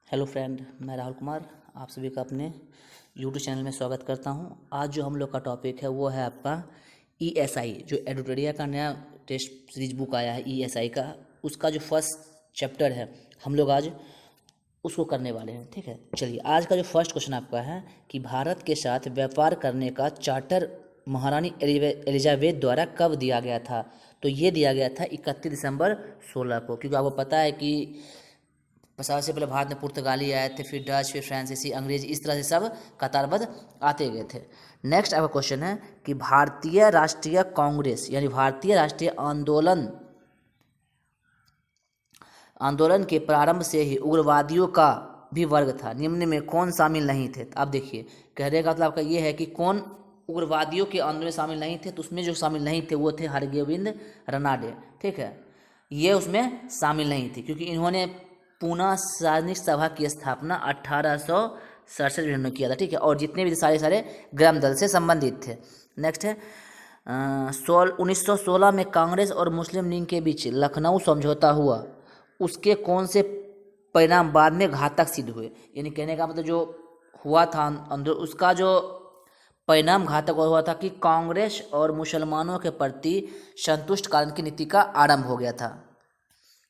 Hello friend, मैं राहुल कुमार आप सभी का अपने यूट्यूब चैनल में स्वागत करता हूं। आज जो हम लोग का टॉपिक है वो है आपका ईएसआई, जो एडुटोरिया का नया टेस्ट सीरीज बुक आया है ईएसआई का। उसका जो फर्स्ट चैप्टर है हम लोग आज उसको करने वाले हैं। ठीक है, चलिए आज का जो फर्स्ट क्वेश्चन आपका है कि भारत के साथ व्यापार करने का चार्टर महारानी एलिजाबेथ द्वारा कब दिया गया था। तो ये दिया गया था 31 दिसंबर 16 को, क्योंकि आपको पता है कि सबसे पहले भारत में पुर्तगाली आए थे, फिर डच, फिर फ्रांसीसी, अंग्रेजी, इस तरह से सब कतारबद्ध आते गए थे। नेक्स्ट आपका क्वेश्चन है कि भारतीय राष्ट्रीय कांग्रेस यानी भारतीय राष्ट्रीय आंदोलन के प्रारंभ से ही उग्रवादियों का भी वर्ग था, निम्न में कौन शामिल नहीं थे। तो अब देखिए, कहने का मतलब आपका ये है कि कौन उग्रवादियों के आंदोलन में शामिल नहीं थे। तो उसमें जो शामिल नहीं थे वो थे हरगोविंद रनाडे। ठीक है, ये उसमें शामिल नहीं थे क्योंकि इन्होंने पूना सार्वजनिक सभा की स्थापना 1867 में किया था। ठीक है, और जितने भी सारे ग्राम दल से संबंधित थे। नेक्स्ट है 1916 में कांग्रेस और मुस्लिम लीग के बीच लखनऊ समझौता हुआ, उसके कौन से परिणाम बाद में घातक सिद्ध हुए। यानी कहने का मतलब जो हुआ था अंदर, उसका जो परिणाम घातक हुआ था कि कांग्रेस और मुसलमानों के प्रति संतुष्ट कारण की नीति का आरंभ हो गया था।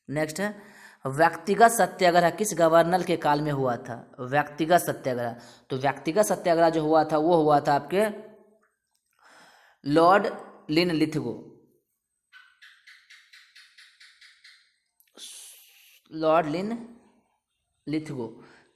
नेक्स्ट है व्यक्तिगत सत्याग्रह किस गवर्नर के काल में हुआ था। व्यक्तिगत सत्याग्रह, तो व्यक्तिगत सत्याग्रह जो हुआ था वो हुआ था आपके लॉर्ड लिनलिथगो। लॉर्ड लिनलिथगो,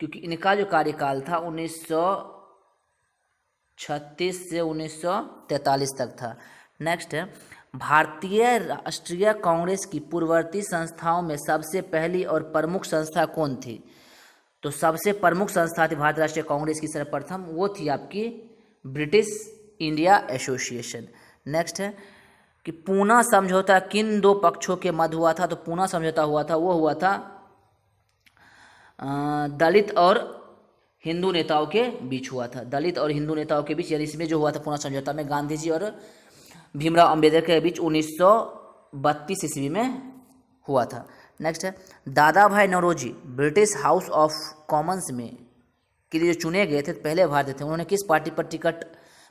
क्योंकि इनका जो कार्यकाल था 1936 से 1943 तक था। नेक्स्ट है भारतीय राष्ट्रीय कांग्रेस की पूर्ववर्ती संस्थाओं में सबसे पहली और प्रमुख संस्था कौन थी। तो सबसे प्रमुख संस्था थी भारतीय राष्ट्रीय कांग्रेस की सर्वप्रथम, वो थी आपकी ब्रिटिश इंडिया एसोसिएशन। नेक्स्ट है कि पूना समझौता किन दो पक्षों के मध्य हुआ था। तो पूना समझौता वो हुआ था दलित और हिंदू नेताओं के बीच हुआ था। दलित और हिंदू नेताओं के बीच, यानी इसमें जो हुआ था पूना समझौता में गांधी जी और भीमराव अंबेडकर के बीच 1932 ईस्वी में हुआ था। नेक्स्ट है Dadabhai Naoroji British House of Commons में के लिए जो चुने गए थे पहले भारतीय थे, उन्होंने किस पार्टी पर टिकट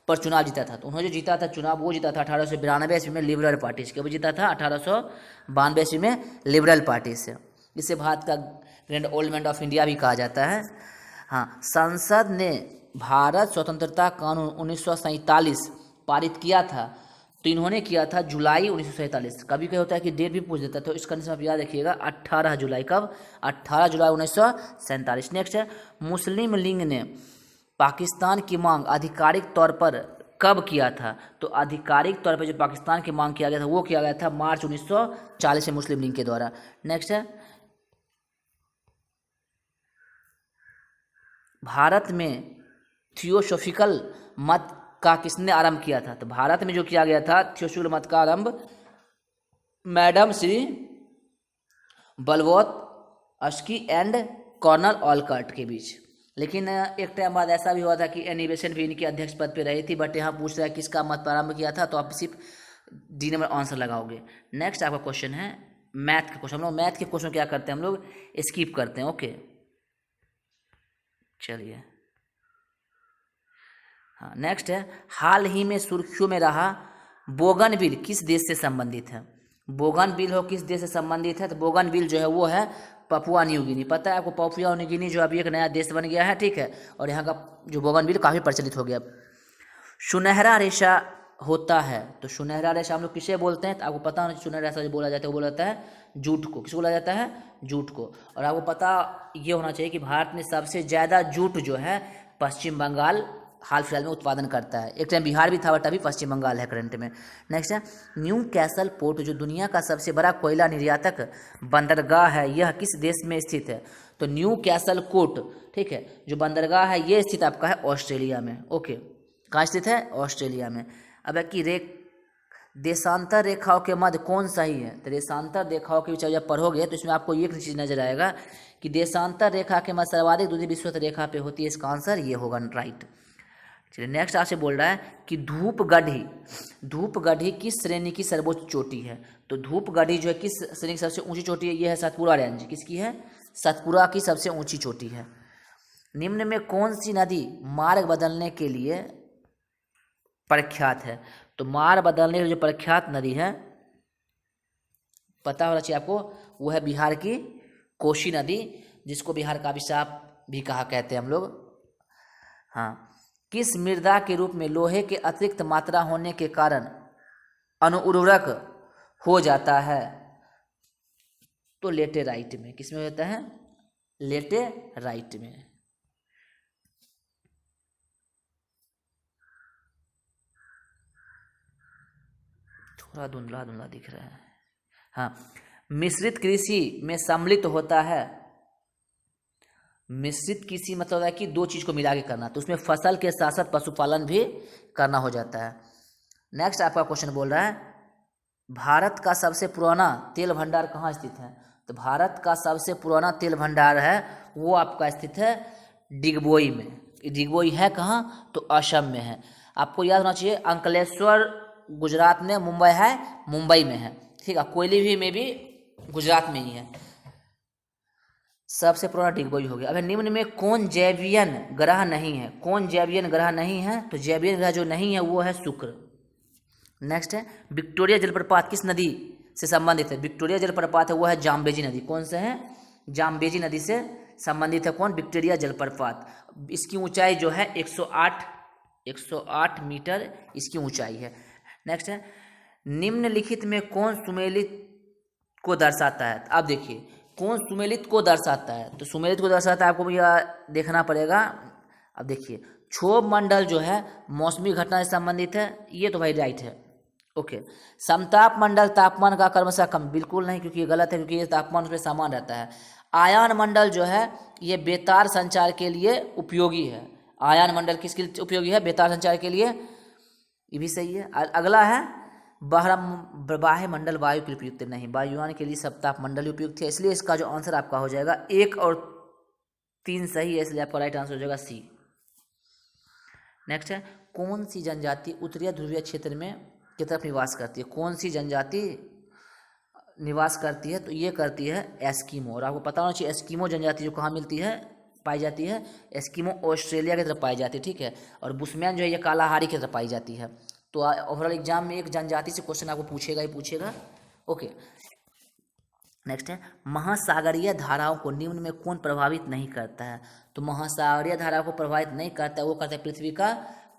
पर चुनाव जीता था। तो उन्होंने जो जीता था चुनाव, वो जीता था 1892 ईस्वी में लिबरल पार्टी से। कभी जीता था 1892 ईस्वी में लिबरल पार्टी से। इसे भारत का grand old man of India भी कहा जाता है। हाँ, संसद ने भारत स्वतंत्रता कानून 1947 पारित किया था। तो इन्होंने किया था जुलाई 1947। कभी क्या होता है कि डेट भी पूछ देता है, तो इस कंडीशन में आप याद रखिएगा 18 जुलाई। कब? 18 जुलाई 1947। नेक्स्ट है मुस्लिम लीग ने पाकिस्तान की मांग आधिकारिक तौर पर कब किया था। तो आधिकारिक तौर पर जो पाकिस्तान की मांग किया गया था वो किया गया था मार्च 1940 में मुस्लिम लीग के द्वारा। नेक्स्ट है भारत में थियोसोफिकल मत का किसने आरंभ किया था। तो भारत में जो किया गया था थियोसोफिकल मत का आरंभ madam Shri Blavatsky and colonel Olcott के बीच। लेकिन एक टाइम बाद ऐसा भी हुआ था कि एनी बेसेंट भी इनकी अध्यक्ष पद पे रही थी। बट यहाँ पूछ रहा है किसका मत प्रारंभ किया था, तो आप सिर्फ डी नंबर आंसर लगाओगे। नेक्स्ट आपका क्वेश्चन है मैथ का क्वेश्चन। हम लोग मैथ के क्वेश्चन क्या करते हैं, हम लोग स्किप करते हैं। ओके, चलिए। हाँ, नेक्स्ट है हाल ही में सुर्खियों में रहा बोगनविल किस देश से संबंधित है। बोगनविल हो किस देश से संबंधित है। तो बोगनविल जो है वो है पपुआ न्यू गिनी। पता है आपको पपुआ न्यू गिनी जो अभी एक नया देश बन गया है। ठीक है, और यहाँ का जो बोगनविल काफ़ी प्रचलित हो गया। सुनहरा रेशा होता है, तो सुनहरा रेशा हम लोग किसे बोलते हैं। तो आपको पता होना सुनहरा रेशा जो बोला जाता है वो बोला जाता है जूट को। किसको बोला जाता है? जूट को। और आपको पता ये होना चाहिए कि भारत में सबसे ज़्यादा जूट जो है पश्चिम बंगाल हाल फिलहाल में उत्पादन करता है। एक टाइम बिहार भी था बट अभी पश्चिम बंगाल है करंट में। नेक्स्ट है न्यू कैसल पोर्ट जो दुनिया का सबसे बड़ा कोयला निर्यातक बंदरगाह है, यह किस देश में स्थित है। तो न्यू कैसल कोर्ट, ठीक है, जो बंदरगाह है ये स्थित आपका है ऑस्ट्रेलिया में। ओके, कहाँ स्थित है? ऑस्ट्रेलिया में। अब है कि देशांतर रेखाओं के मध्य कौन सही है। तो देशांतर रेखाओं के विचार जब पढ़ोगे तो इसमें आपको एक चीज़ नजर आएगा कि देशांतर रेखा के मध्य सर्वाधिक दूरी विषुवत रेखा पे होती है। इसका आंसर ये होगा, राइट। चलिए नेक्स्ट आपसे बोल रहा है कि धूपगढ़ी किस श्रेणी की सर्वोच्च चोटी है। तो धूपगढ़ी जो है किस श्रेणी की सबसे ऊंची चोटी है, ये है सतपुड़ा रेंज। किसकी है? सतपुरा की सबसे ऊंची चोटी है। निम्न में कौन सी नदी मार्ग बदलने के लिए प्रख्यात है? तो मार्ग बदलने की जो प्रख्यात नदी है, पता होना चाहिए आपको, वो है बिहार की कोसी नदी, जिसको बिहार का अभिशाप भी कहा कहते हैं हम लोग। हाँ, किस मृदा के रूप में लोहे के अतिरिक्त मात्रा होने के कारण अनुउर्वरक हो जाता है? तो लेटेराइट में। किस में होता है? लेटेराइट में। थोड़ा धुंधला धुंधला दिख रहा है। हाँ, मिश्रित कृषि में सम्मिलित होता है। मिश्रित कृषि मतलब होता है कि दो चीज को मिला के करना, तो उसमें फसल के साथ साथ पशुपालन भी करना हो जाता है। नेक्स्ट आपका क्वेश्चन बोल रहा है, भारत का सबसे पुराना तेल भंडार कहाँ स्थित है? तो भारत का सबसे पुराना तेल भंडार है वो आपका स्थित है डिगबोई में। डिगबोई है कहाँ? तो असम में है। आपको याद होना चाहिए, अंकलेश्वर गुजरात में, मुंबई है मुंबई में है, ठीक है। कोयली में भी गुजरात में ही है। सबसे पुराना डिगबोई हो गया। अब निम्न में कौन जैवियन ग्रह नहीं है? कौन जैवियन ग्रह नहीं है? तो जैवियन ग्रह जो नहीं है वो है शुक्र। नेक्स्ट है, विक्टोरिया जलप्रपात किस नदी से संबंधित है? विक्टोरिया जलप्रपात है वो है जाम्बेजी नदी। कौन से है? जाम्बेजी नदी से संबंधित है कौन? विक्टोरिया जलप्रपात। इसकी ऊंचाई जो है 108 मीटर इसकी ऊंचाई है। नेक्स्ट है, निम्नलिखित में कौन सुमेलित को दर्शाता है? अब देखिए, कौन सुमेलित को दर्शाता है? तो सुमेलित को दर्शाता है आपको भैया देखना पड़ेगा। अब देखिए, क्षोभ मंडल जो है मौसमी घटना से संबंधित है, ये तो भाई राइट है, ओके। समताप मंडल तापमान का क्रमशः कम, बिल्कुल नहीं, क्योंकि ये गलत है, क्योंकि ये तापमान उसमें समान रहता है। आयान मंडल जो है ये बेतार संचार के लिए उपयोगी है। आयान मंडल किसके लिए उपयोगी है? बेतार संचार के लिए, ये भी सही है। अगला है बाह्य मंडल वायु के लिए उपयुक्त नहीं, वायुयान के लिए सप्ताप मंडल उपयुक्त है, इसलिए इसका जो आंसर आपका हो जाएगा 1 और 3 सही है, इसलिए आपका राइट आंसर हो जाएगा सी। नेक्स्ट है, कौन सी जनजाति उत्तरी ध्रुवीय क्षेत्र में की तरफ निवास करती है? कौन सी जनजाति निवास करती है? तो ये करती है एस्किमो। और आपको पता होना चाहिए एस्किमो जनजाति जो कहाँ मिलती है, पाई जाती है? एस्किमो ऑस्ट्रेलिया की तरफ पाई जाती है, ठीक है। और बुशमैन जो है ये कालाहारी की तरफ पाई जाती है। तो ओवरऑल एग्जाम में एक जनजाति से क्वेश्चन आपको पूछेगा ही पूछेगा, ओके। नेक्स्ट है, महासागरीय धाराओं को निम्न में कौन प्रभावित नहीं करता है? तो महासागरीय धाराओं को प्रभावित नहीं करता है वो करता है पृथ्वी का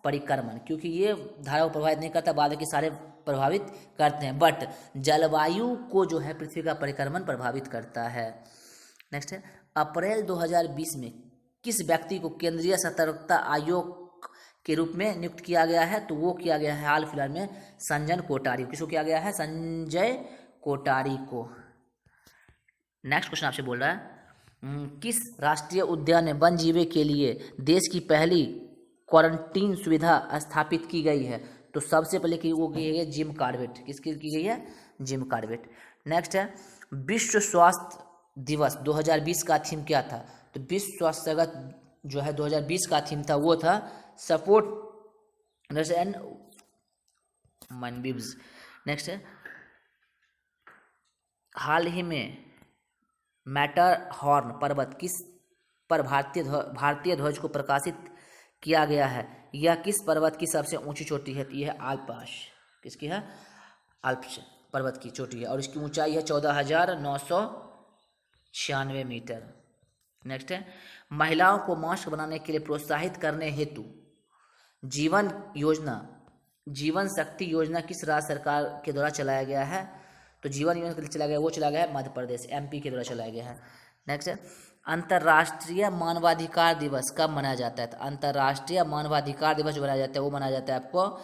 परिक्रमण, क्योंकि ये धारा को प्रभावित नहीं करता, बाद के सारे प्रभावित करते हैं, बट जलवायु को जो है पृथ्वी का परिक्रमण प्रभावित करता है। नेक्स्ट है, अप्रैल 2020 में किस व्यक्ति को केंद्रीय सतर्कता आयोग के रूप में नियुक्त किया गया है? तो वो किया गया है हाल फिलहाल में संजय कोठारी। किसको किया गया है? संजय कोठारी को। नेक्स्ट क्वेश्चन आपसे बोल रहा है, किस राष्ट्रीय उद्यान में वन जीवे के लिए देश की पहली क्वारंटीन सुविधा स्थापित की गई है? तो सबसे पहले की वो की गई है जिम कॉर्बेट। किसकी की गई है? Jim Corbett. नेक्स्ट है, विश्व स्वास्थ्य दिवस 2020 का थीम क्या था? तो विश्व स्वास्थ्य जगत जो है 2020 का थीम था वो था सपोर्ट एंड मनबिब्स। नेक्स्ट है, हाल ही में मैटरहॉर्न पर्वत किस पर भारतीय ध्वज को प्रकाशित किया गया है? यह किस पर्वत की सबसे ऊंची चोटी है? तो यह है आल्प्स। किसकी है? आल्प्स पर्वत की चोटी है और इसकी ऊंचाई है 14,996 मीटर। नेक्स्ट है, महिलाओं को मास्क बनाने के लिए प्रोत्साहित करने हेतु जीवन शक्ति योजना किस राज्य सरकार के द्वारा चलाया गया है? तो जीवन योजना के लिए चलाया गया है मध्य प्रदेश, एमपी के द्वारा चलाया गया है। नेक्स्ट है, अंतर्राष्ट्रीय मानवाधिकार दिवस कब मनाया जाता है? तो अंतर्राष्ट्रीय मानवाधिकार दिवस जो मनाया जाता है वो मनाया जाता है आपको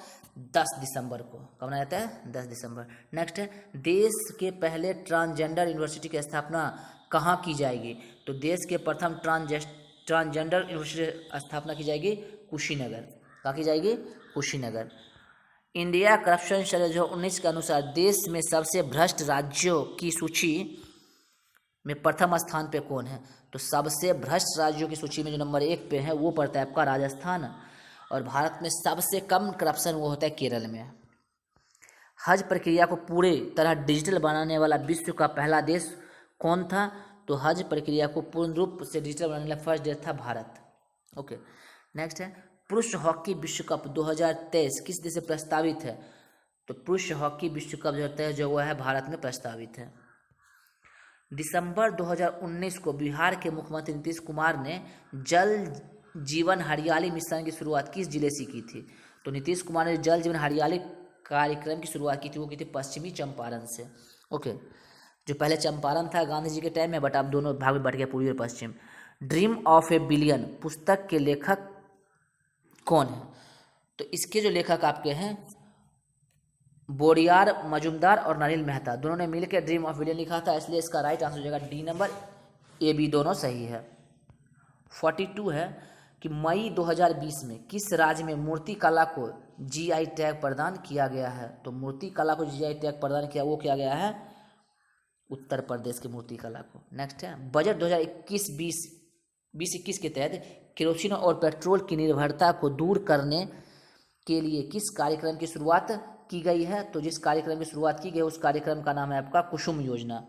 10 दिसंबर को। कब मनाया जाता है? 10 दिसंबर। नेक्स्ट है, देश के पहले ट्रांसजेंडर यूनिवर्सिटी की स्थापना कहाँ की जाएगी? तो देश के प्रथम ट्रांसजेंडर यूनिवर्सिटी स्थापना की जाएगी कुशीनगर। कहाँ की जाएगी? कुशीनगर। इंडिया करप्शन सर्वे 2019 के अनुसार देश में सबसे भ्रष्ट राज्यों की सूची में प्रथम स्थान पे कौन है? तो सबसे भ्रष्ट राज्यों की सूची में जो नंबर 1 पे है वो पड़ता है आपका राजस्थान। और भारत में सबसे कम करप्शन वो होता है केरल में। हज प्रक्रिया को पूरे तरह डिजिटल बनाने वाला विश्व का पहला देश कौन था? तो तो हज प्रक्रिया को पूर्ण रूप से डिजिटल बनाने वाला फर्स्ट देश था भारत। ओके, नेक्स्ट है पुरुष हॉकी विश्व कप 2023 किस देश से प्रस्तावित है? तो पुरुष हॉकी विश्व कप 2023 जो हुआ है भारत में प्रस्तावित है। दिसंबर 2019 को बिहार के मुख्यमंत्री नीतीश कुमार ने जल जीवन हरियाली मिशन की शुरुआत किस जिले से की थी? तो नीतीश कुमार ने जल जीवन हरियाली कार्यक्रम की शुरुआत की थी, वो की थी पश्चिमी चंपारण से। ओके, जो पहले चंपारण था गांधी जी के टाइम में, बट अब दोनों भाग में बढ़ गया, पूर्वी और पश्चिम। ड्रीम ऑफ ए बिलियन पुस्तक के लेखक कौन है? तो इसके जो लेखक आपके हैं बोरियार मजुमदार और नलिन मेहता, दोनों ने मिलकर ड्रीम ऑफ बिलियन लिखा था, इसलिए इसका राइट आंसर हो जाएगा डी नंबर, ए बी दोनों सही है। 42 है कि मई 2020 में किस राज्य में मूर्ति कला को जीआई टैग प्रदान किया गया है? तो मूर्ति कला को जीआई टैग प्रदान किया, वो किया गया है उत्तर प्रदेश की मूर्ति कला को। नेक्स्ट है बजट 2021 के तहत केरोसिन और पेट्रोल की निर्भरता को दूर करने के लिए किस कार्यक्रम की शुरुआत की गई है? तो जिस कार्यक्रम की शुरुआत की गई उस कार्यक्रम का नाम है आपका कुसुम योजना।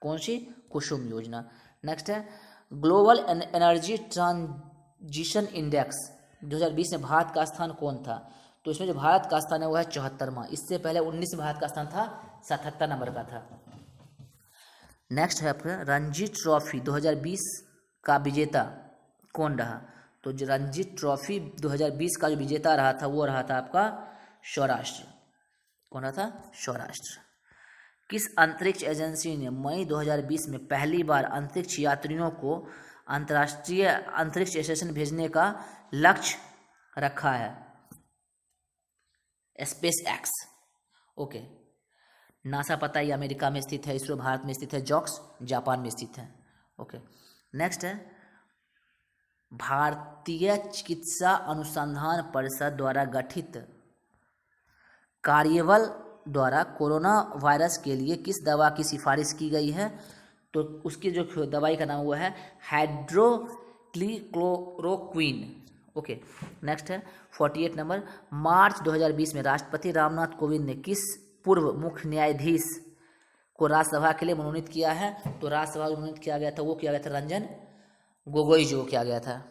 कौन सी? कुसुम योजना। नेक्स्ट है ग्लोबल एनर्जी ट्रांजिशन इंडेक्स 2020 में भारत का स्थान कौन था? तो इसमें जो भारत का स्थान है वो है 74वां। इससे पहले 19 में भारत का स्थान था 77 नंबर का था। नेक्स्ट है आपका रणजी ट्रॉफी 2020 का विजेता कौन रहा? तो जो रणजी ट्रॉफी 2020 का जो विजेता रहा था वो रहा था आपका सौराष्ट्र। कौन रहा था? सौराष्ट्र। किस अंतरिक्ष एजेंसी ने मई 2020 में पहली बार अंतरिक्ष यात्रियों को अंतर्राष्ट्रीय अंतरिक्ष स्टेशन भेजने का लक्ष्य रखा है? Space x. ओके, नासा पता ही अमेरिका में स्थित है, इसरो भारत में स्थित है, जॉक्स जापान में स्थित है। ओके, नेक्स्ट है भारतीय चिकित्सा अनुसंधान परिषद द्वारा गठित कार्यबल द्वारा कोरोना वायरस के लिए किस दवा की सिफारिश की गई है? तो उसकी जो दवाई का नाम हुआ है हाइड्रोक्सीक्लोरोक्विन। ओके, नेक्स्ट है 48 नंबर मार्च 2020 में राष्ट्रपति रामनाथ कोविंद ने किस पूर्व मुख्य न्यायाधीश को राज्यसभा के लिए मनोनीत किया है? तो राज्यसभा को मनोनीत किया गया था, वो किया गया था रंजन गोगोई जो किया गया था।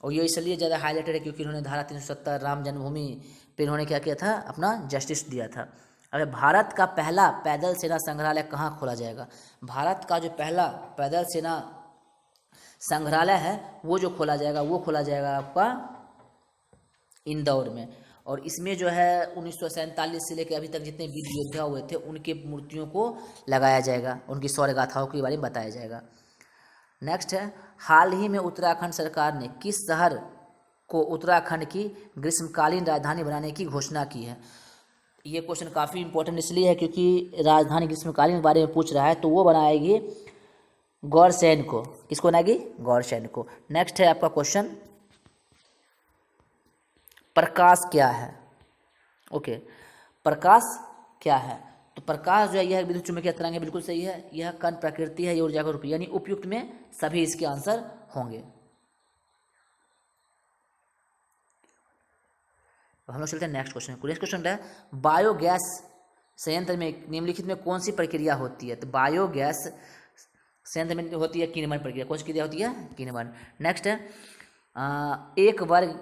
और ये इसलिए ज़्यादा हाईलाइटेड है क्योंकि उन्होंने धारा 370 राम जन्मभूमि पे उन्होंने क्या किया था? अपना जस्टिस दिया था। अगर भारत का पहला पैदल सेना संग्रहालय कहाँ खोला जाएगा? भारत का जो पहला पैदल सेना संग्रहालय है वो जो खोला जाएगा वो खोला जाएगा आपका इंदौर में। और इसमें जो है 1947 से लेकर अभी तक जितने वीर योद्धा हुए थे उनके मूर्तियों को लगाया जाएगा, उनकी शौर्य गाथाओं के बारे में बताया जाएगा। नेक्स्ट है हाल ही में उत्तराखंड सरकार ने किस शहर को उत्तराखंड की ग्रीष्मकालीन राजधानी बनाने की घोषणा की है? ये क्वेश्चन काफ़ी इंपॉर्टेंट इसलिए है क्योंकि राजधानी ग्रीष्मकालीन के बारे में पूछ रहा है, तो वो बनाएगी गौरसैन को। किसको बनाएगी? गौरसैन को। नेक्स्ट है आपका क्वेश्चन प्रकाश क्या है? ओके, प्रकाश क्या है? तो प्रकाश जो है यह विद्युत चुम्बकीय तरंग है, बिल्कुल सही है। यह कण प्रकृति है, ये ऊर्जा का रूप, यानी उपयुक्त में सभी इसके आंसर होंगे। हम लोग चलते हैं नेक्स्ट क्वेश्चन। नेक्स्ट क्वेश्चन है बायोगैस संयंत्र में निम्नलिखित में कौन सी प्रक्रिया होती है? तो बायोगैस संयंत्र में होती है किण्वन प्रक्रिया। कौन सी क्रिया होती है? किण्वन। नेक्स्ट है एक वर्ग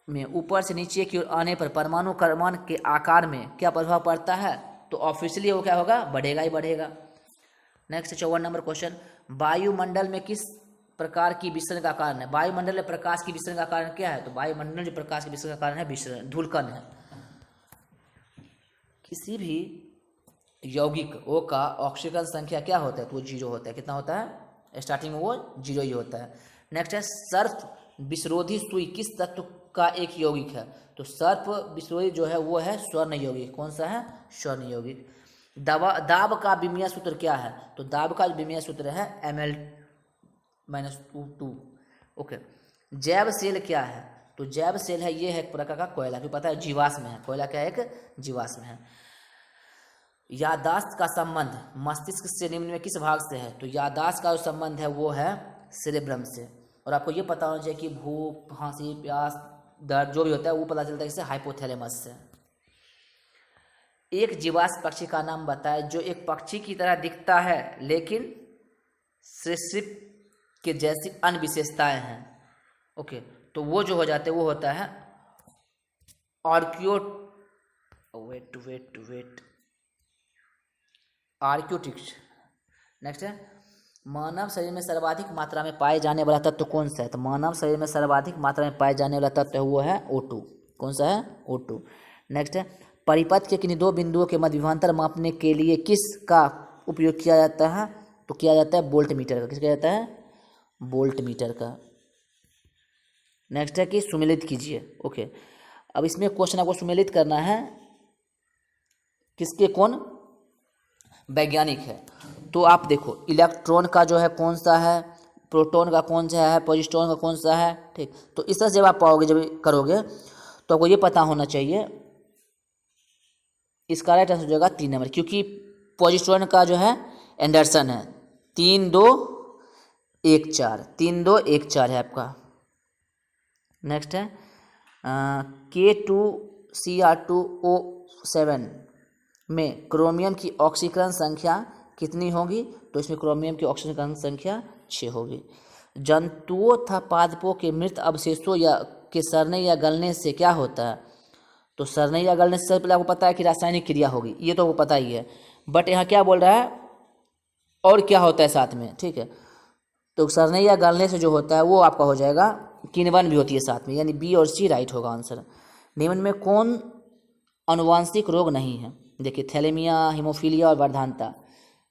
में ऊपर से नीचे की ओर आने पर परमाणु क्रमांक के आकार में क्या प्रभाव पड़ता है? तो ऑब्वियसली वो क्या होगा? बढ़ेगा ही बढ़ेगा। नेक्स्ट 54 नंबर क्वेश्चन वायुमंडल में किस प्रकार की विसरण का कारण है? वायुमंडल में प्रकाश की विसरण का कारण क्या है? तो वायुमंडल जो प्रकाश की विसरण का कारण है विसरण धूलकण है। किसी भी यौगिक O का ऑक्सीजन संख्या क्या होता है? तो वो 0 होता है। कितना होता है? स्टार्टिंग में वो 0 ही होता है। नेक्स्ट है सर्प विस्रोधी सुई किस तत्व का एक यौगिक है? तो सर्प विस्रोधी जो है वो है स्वर्ण यौगिक। कौन सा है? स्वर्ण यौगिक। दाब का विमीय सूत्र क्या है? तो दाब का विमीय सूत्र है Ml-2। ओके, जैव सेल क्या है? तो जैव सेल है ये है एक प्रकार का कोयला, क्यों पता है? जीवाश्म है। कोयला क्या है? एक जीवाश्म है। याददाश्त का संबंध मस्तिष्क से निम्न में किस भाग से है? तो याददाश्त का जो संबंध है वो है सेरेब्रम से। और आपको ये पता होना चाहिए कि भूख, खांसी, प्यास, दर्द जो भी होता है वो पता चलता है इससे हाइपोथैलेमस से। एक जीवाश्म पक्षी का नाम बताएं जो एक पक्षी की तरह दिखता है लेकिन सरीसृप के जैसी अन्य विशेषताएं हैं। ओके, तो वो जो हो जाते हैं वो होता है आर्कियो वेट आर्क्योटिक्स। नेक्स्ट है, मानव शरीर में सर्वाधिक मात्रा में पाए जाने वाला तत्व कौन सा है? तो मानव शरीर में सर्वाधिक मात्रा में पाए जाने वाला तत्व वो है O2। कौन सा है? O2। नेक्स्ट है, परिपथ के किन्हीं दो बिंदुओं के मध्य विभवांतर मापने के लिए किस का उपयोग किया जाता है? तो किया जाता है वोल्ट मीटर का। किस किया जाता है? वोल्ट मीटर का। नेक्स्ट है कि सुमेलित कीजिए। ओके, अब इसमें क्वेश्चन आपको सुमेलित करना है किसके कौन वैज्ञानिक है। तो आप देखो इलेक्ट्रॉन का जो है कौन सा है, प्रोटॉन का कौन सा है, पॉजिट्रॉन का कौन सा है। ठीक, तो इस तरह से जब आप पाओगे, जब करोगे तो आपको ये पता होना चाहिए। इसका राइट आंसर हो जाएगा 3 नंबर, क्योंकि पॉजिट्रॉन का जो है एंडरसन है 3 2 1 4 3 2 1 4 है आपका। नेक्स्ट है K2Cr2O7 में क्रोमियम की ऑक्सीकरण संख्या कितनी होगी? तो इसमें क्रोमियम की ऑक्सीकरण संख्या 6 होगी। जंतुओं तथा पादपों के मृत अवशेषों या के सड़ने या गलने से क्या होता है? तो सड़ने या गलने से पहले आपको पता है कि रासायनिक क्रिया होगी, ये तो आपको पता ही है। बट यहाँ क्या बोल रहा है और क्या होता है साथ में? ठीक है, तो सड़ने या गलने से जो होता है वो आपका हो जाएगा, किण्वन भी होती है साथ में, यानी बी और सी राइट होगा आंसर। निम्न में कौन अनुवांशिक रोग नहीं है? देखिए थैलेमिया, हीमोफीलिया और वर्धानता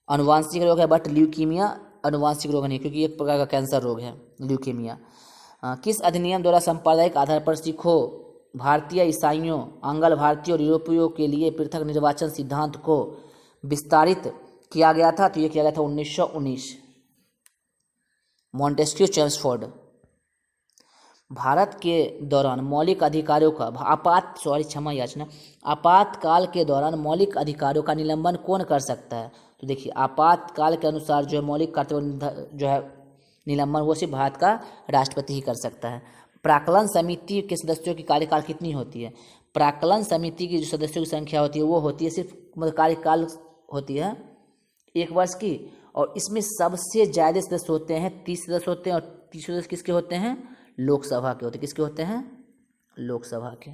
अनुवांशिक रोग है, बट ल्यूकीमिया अनुवांशिक रोग नहीं, क्योंकि एक प्रकार का कैंसर रोग है ल्यूकीमिया। किस अधिनियम द्वारा सांप्रदायिक आधार पर सिखों, भारतीय, ईसाइयों, आंग्ल भारतीय और यूरोपियों के लिए पृथक निर्वाचन सिद्धांत को विस्तारित किया गया था? तो ये किया गया था 1919, मॉन्टेस्क्यू चेम्सफोर्ड। भारत के दौरान मौलिक अधिकारों का आपातकाल के दौरान मौलिक अधिकारों का निलंबन कौन कर सकता है? तो देखिए आपातकाल के अनुसार जो है मौलिक कर्तव्य जो है निलंबन वो सिर्फ भारत का राष्ट्रपति ही कर सकता है। प्राक्कलन समिति के सदस्यों की कार्यकाल कितनी होती है? प्राक्कलन समिति की जो सदस्यों की संख्या होती है वो होती है सिर्फ कार्यकाल होती है 1 वर्ष की, और इसमें सबसे ज़्यादा सदस्य होते हैं 30 सदस्य होते हैं, और 30 सदस्य किसके होते हैं? लोकसभा के होते हैं। किसके होते हैं? लोकसभा के।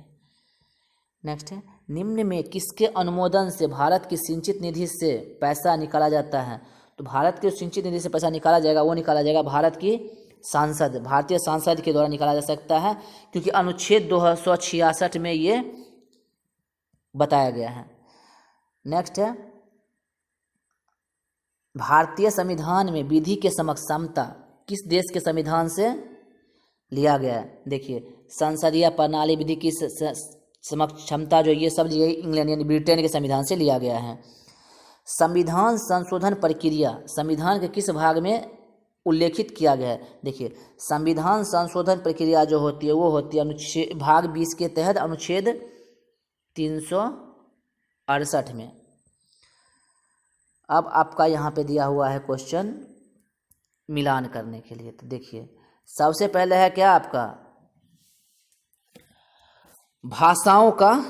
नेक्स्ट है, निम्न में किसके अनुमोदन से भारत की सिंचित निधि से पैसा निकाला जाता है? तो भारत के सिंचित निधि से पैसा निकाला जाएगा, वो निकाला जाएगा भारत की सांसद, भारतीय सांसद के द्वारा निकाला जा सकता है, क्योंकि अनुच्छेद 266 में ये बताया गया है। नेक्स्ट है, भारतीय संविधान में विधि के समक्ष समता किस देश के संविधान से लिया गया है? देखिए संसदीय प्रणाली विधि की समक्ष क्षमता जो ये सब इंग्लैंड यानी ब्रिटेन के संविधान से लिया गया है। संविधान संशोधन प्रक्रिया संविधान के किस भाग में उल्लेखित किया गया है? देखिए संविधान संशोधन प्रक्रिया जो होती है वो होती है अनुच्छेद भाग 20 के तहत अनुच्छेद 368 में। अब आपका यहाँ पे दिया हुआ है क्वेश्चन मिलान करने के लिए। तो देखिए सबसे पहले है क्या आपका भाषाओं का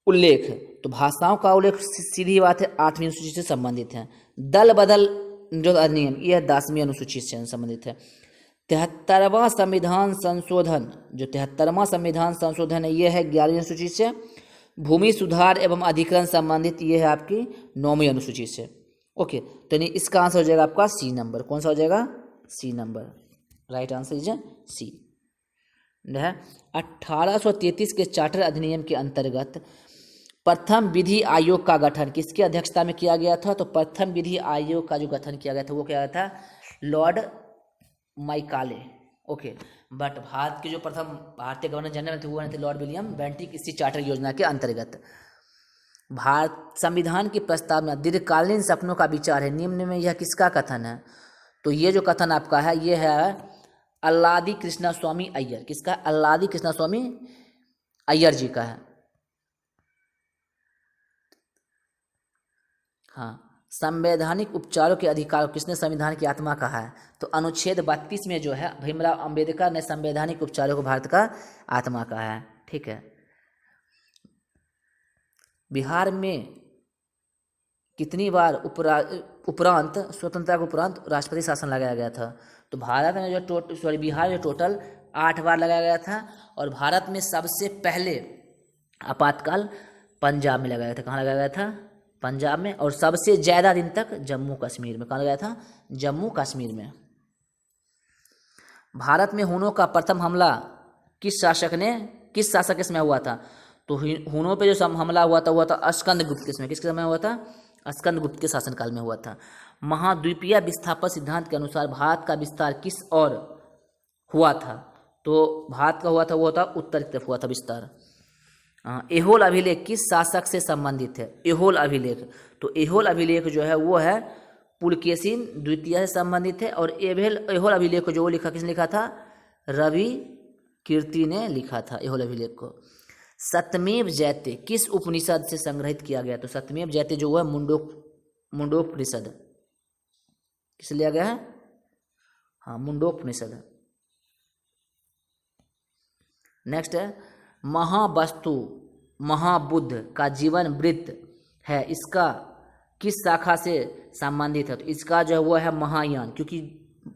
उल्लेख। तो भाषाओं का उल्लेख सीधी बात है 8वीं अनुसूची से संबंधित है। दल बदल जो अधिनियम यह 10वीं अनुसूची से संबंधित है। 73वां संविधान संशोधन जो 73वां संविधान संशोधन है यह है 11वीं अनुसूची से। भूमि सुधार एवं अधिग्रहण संबंधित ये है आपकी 9वीं अनुसूची से। ओके, तो नहीं इसका आंसर हो जाएगा आपका सी नंबर। कौन सा हो जाएगा? C number. Right answer is C है। 1833 के चार्टर अधिनियम के अंतर्गत प्रथम विधि आयोग का गठन किसकी अध्यक्षता में किया गया था? तो प्रथम विधि आयोग का जो गठन किया गया था वो किया गया था लॉर्ड माइकाले। ओके, बट भारत के जो प्रथम भारतीय गवर्नर जनरल थे वो थे लॉर्ड विलियम बेंटिक इसी चार्टर योजना के अंतर्गत। भारत संविधान की प्रस्तावना दीर्घकालीन सपनों का विचार है, निम्न में यह किसका कथन है? तो ये जो कथन आपका है ये है अल्लादी कृष्णा स्वामी अय्यर। किसका? अल्लादी कृष्णा स्वामी अय्यर जी का है। हाँ, संवैधानिक उपचारों के अधिकार किसने संविधान की आत्मा कहा है? तो अनुच्छेद 32 में जो है भीमराव अंबेडकर ने संवैधानिक उपचारों को भारत का आत्मा कहा है। ठीक है, बिहार में कितनी बार उपरांत स्वतंत्रता के उपरांत राष्ट्रपति शासन लगाया गया था? तो भारत में जो बिहार में टोटल 8 बार लगाया गया था। और भारत में सबसे पहले आपातकाल पंजाब में लगाया था। कहाँ लगाया गया था? पंजाब में। और सबसे ज़्यादा दिन तक जम्मू कश्मीर में। कहाँ लगाया था? जम्मू कश्मीर में। भारत में हुनों का प्रथम हमला किस शासक के समय हुआ था? तो हुनों पे जो हमला हुआ था स्कंदगुप्त के समय। किसके समय हुआ था? स्कंदगुप्त के शासनकाल में हुआ था। महाद्वीपीय विस्थापन सिद्धांत के अनुसार भारत का विस्तार किस ओर हुआ था? तो भारत का हुआ था वो था उत्तर की तरफ हुआ था विस्तार। ऐहोल अभिलेख किस शासक से संबंधित है? ऐहोल अभिलेख, तो ऐहोल अभिलेख जो है वो है पुलकेशिन द्वितीय से संबंधित है। और ऐहोल अभिलेख को जो लिखा, किसने लिखा था? रवि कीर्ति ने लिखा था ऐहोल अभिलेख को। सत्यमेव जयते किस उपनिषद से संग्रहित किया गया? तो सत्यमेव जयते जो है मुंडोपनिषद किसे लिया गया है? हाँ, मुंडोपनिषद। नेक्स्ट है महावस्तु महाबुद्ध का जीवन वृत्त है, इसका किस शाखा से संबंधित है? तो इसका जो है वो है महायान, क्योंकि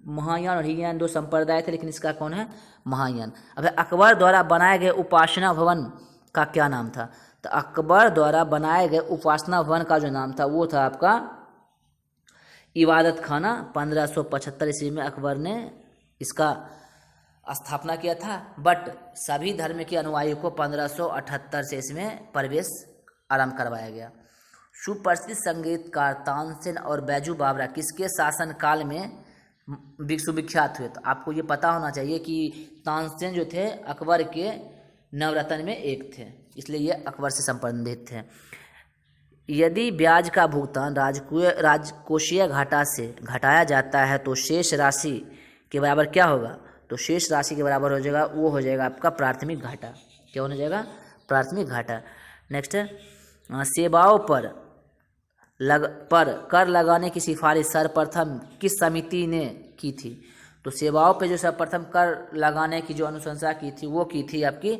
महायान और हीनयान 2 संप्रदाय थे, लेकिन इसका कौन है? महायान। अब अकबर द्वारा बनाए गए उपासना भवन का क्या नाम था? तो अकबर द्वारा बनाए गए उपासना भवन का जो नाम था वो था आपका इबादत खाना। 1575 ईस्वी में अकबर ने इसका स्थापना किया था। बट सभी धर्म के अनुयायियों को 1578 से इसमें प्रवेश आरंभ करवाया गया। सुप्रसिद्ध संगीतकार तानसेन और बैजू बावरा किसके शासन काल में विश्वविख्यात हुए? तो आपको ये पता होना चाहिए कि तानसेन जो थे अकबर के नवरत्न में एक थे, इसलिए ये अकबर से संबंधित थे। यदि ब्याज का भुगतान राजकोषीय घाटा से घटाया जाता है तो शेष राशि के बराबर क्या होगा? तो शेष राशि के बराबर हो जाएगा, वो हो जाएगा आपका प्राथमिक घाटा। क्या हो जाएगा? प्राथमिक घाटा। नेक्स्ट है सेवाओं पर कर लगाने की सिफारिश सर्वप्रथम किस समिति ने की थी? तो सेवाओं पे जो सर्वप्रथम कर लगाने की जो अनुशंसा की थी वो की थी आपकी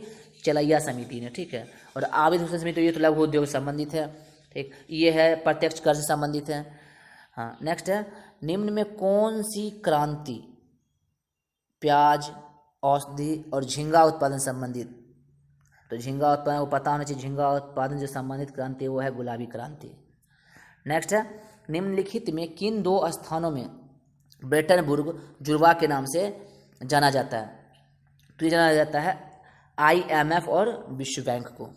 चलैया समिति ने। ठीक है। और आविद समिति ये तो लघु उद्योग से संबंधित है। ठीक, ये है प्रत्यक्ष कर से संबंधित है। हाँ, नेक्स्ट है निम्न में कौन सी क्रांति प्याज औषधि और झींगा उत्पादन संबंधित? तो झींगा उत्पादन वो पता होना चाहिए। झींगा उत्पादन जो संबंधित क्रांति है वो है गुलाबी क्रांति। नेक्स्ट है निम्नलिखित में किन 2 स्थानों में ब्रेटनबुर्ग जुड़वा के नाम से जाना जाता है? तो ये जाना जाता है IMF और विश्व बैंक को।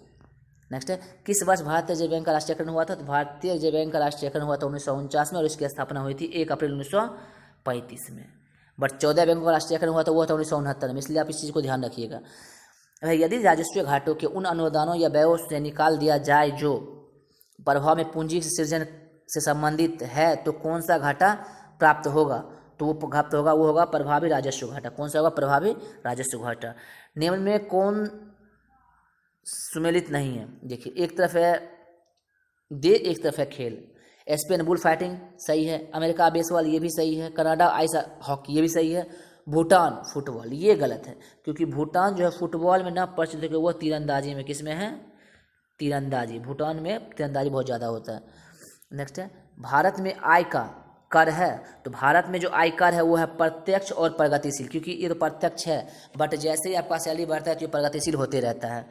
नेक्स्ट है किस वर्ष भारतीय रिजर्व बैंक का राष्ट्रीयकरण हुआ था? तो भारतीय रिजर्व बैंक का राष्ट्रीयकरण हुआ था 1949 में और इसकी स्थापना हुई थी 1 अप्रैल 1935 में। बट 14 बैंकों का राष्ट्रीयकरण हुआ था वो था 1969 में, इसलिए आप इस चीज़ को ध्यान रखिएगा। यदि राजस्व घाटों के उन अनुदानों या व्ययों से निकाल दिया जाए जो प्रभाव में पूंजी सृजन से संबंधित है तो कौन सा घाटा प्राप्त होगा? तो वो प्राप्त होगा वो होगा प्रभावी राजस्व घाटा। कौन सा होगा? प्रभावी राजस्व घाटा। निम्न में कौन सुमेलित नहीं है? देखिए, एक तरफ है देश, एक तरफ है खेल। स्पेन बुल फाइटिंग सही है, अमेरिका बेसबॉल ये भी सही है, कनाडा आइस हॉकी ये भी सही है, भूटान फुटबॉल ये गलत है, क्योंकि भूटान जो है फुटबॉल में ना प्रसिद्ध है, वो तीरंदाजी में किस में है? तीरंदाजी। भूटान में तीरंदाजी बहुत ज़्यादा होता है। नेक्स्ट है भारत में आय का कर है, तो भारत में जो आय कर है वो है प्रत्यक्ष और प्रगतिशील, क्योंकि ये तो प्रत्यक्ष है बट जैसे ही आपका सैलरी बढ़ता है तो ये प्रगतिशील होते रहता है।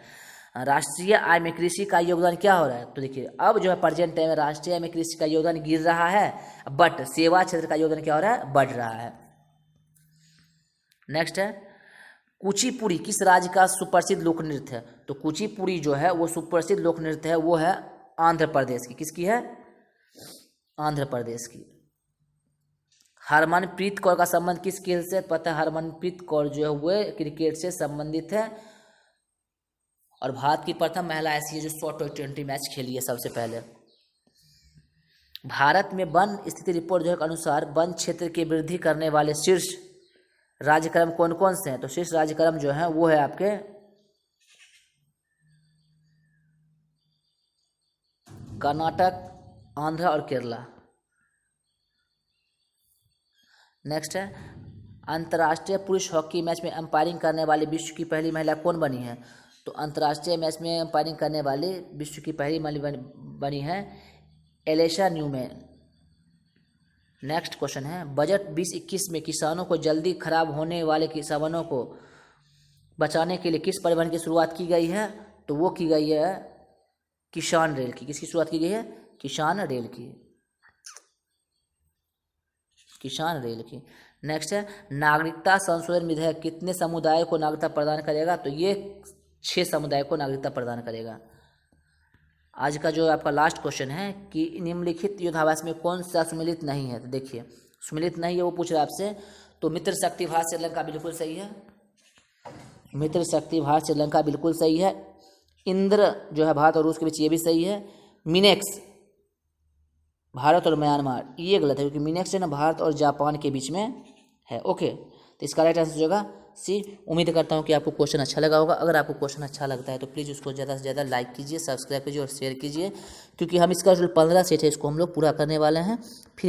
राष्ट्रीय आय में कृषि का योगदान क्या हो रहा है? तो देखिए अब जो है प्रेजेंट टाइम में राष्ट्रीय आय में कृषि का योगदान गिर रहा है, बट सेवा क्षेत्र का योगदान क्या हो रहा है? बढ़ रहा है। नेक्स्ट है कुचिपुड़ी किस राज्य का सुप्रसिद्ध लोक नृत्य है? तो कुचिपुड़ी जो है वो सुप्रसिद्ध लोक नृत्य है, वो है आंध्र प्रदेश की। किसकी है? आंध्र प्रदेश की। हरमनप्रीत कौर का संबंध किस खेल से? पता है, हरमनप्रीत कौर जो है वो क्रिकेट से संबंधित है और भारत की प्रथम महिला ऐसी है जो 100 T20 मैच खेली है सबसे पहले। भारत में वन स्थिति रिपोर्ट जो है के अनुसार वन क्षेत्र की वृद्धि करने वाले शीर्ष राज्यक्रम कौन कौन से हैं? तो शीर्ष राज्यक्रम जो है वो है आपके कर्नाटक, आंध्र और केरला। नेक्स्ट है अंतर्राष्ट्रीय पुरुष हॉकी मैच में अंपायरिंग करने वाली विश्व की पहली महिला कौन बनी है? तो अंतर्राष्ट्रीय मैच में अंपायरिंग करने वाली विश्व की पहली महिला बनी है एलेशा न्यूमैन। नेक्स्ट क्वेश्चन है, बजट 2021 में किसानों को जल्दी खराब होने वाले किसानों को बचाने के लिए किस परिवहन की शुरुआत की गई है? तो वो की गई है किसान रेल की। किसकी शुरुआत की गई है? किसान रेल की, किसान रेल की। नेक्स्ट है, नागरिकता संशोधन विधेयक कितने समुदाय को नागरिकता प्रदान करेगा? तो ये 6 समुदाय को नागरिकता प्रदान करेगा। आज का जो आपका लास्ट क्वेश्चन है कि निम्नलिखित युद्धाभ्यास में कौन सा सुमेलित नहीं है? तो देखिए, सुमेलित नहीं है वो पूछ रहा है आपसे, तो मित्र शक्ति भारत श्रीलंका बिल्कुल सही है। मित्र शक्ति भारत श्रीलंका बिल्कुल सही है। इंद्र जो है भारत और रूस के बीच, ये भी सही है। मिनेक्स भारत और म्यांमार, ये गलत है क्योंकि मिनेक्स है ना भारत और जापान के बीच में है। ओके, तो इसका राइट आंसर हो जाएगा सी। उम्मीद करता हूँ कि आपको क्वेश्चन अच्छा लगा होगा। अगर आपको क्वेश्चन अच्छा लगता है तो प्लीज़ उसको ज़्यादा से ज़्यादा लाइक कीजिए, सब्सक्राइब कीजिए और शेयर कीजिए, क्योंकि हम इसका जो 15 सेट है इसको हम लोग पूरा करने वाले हैं। फिर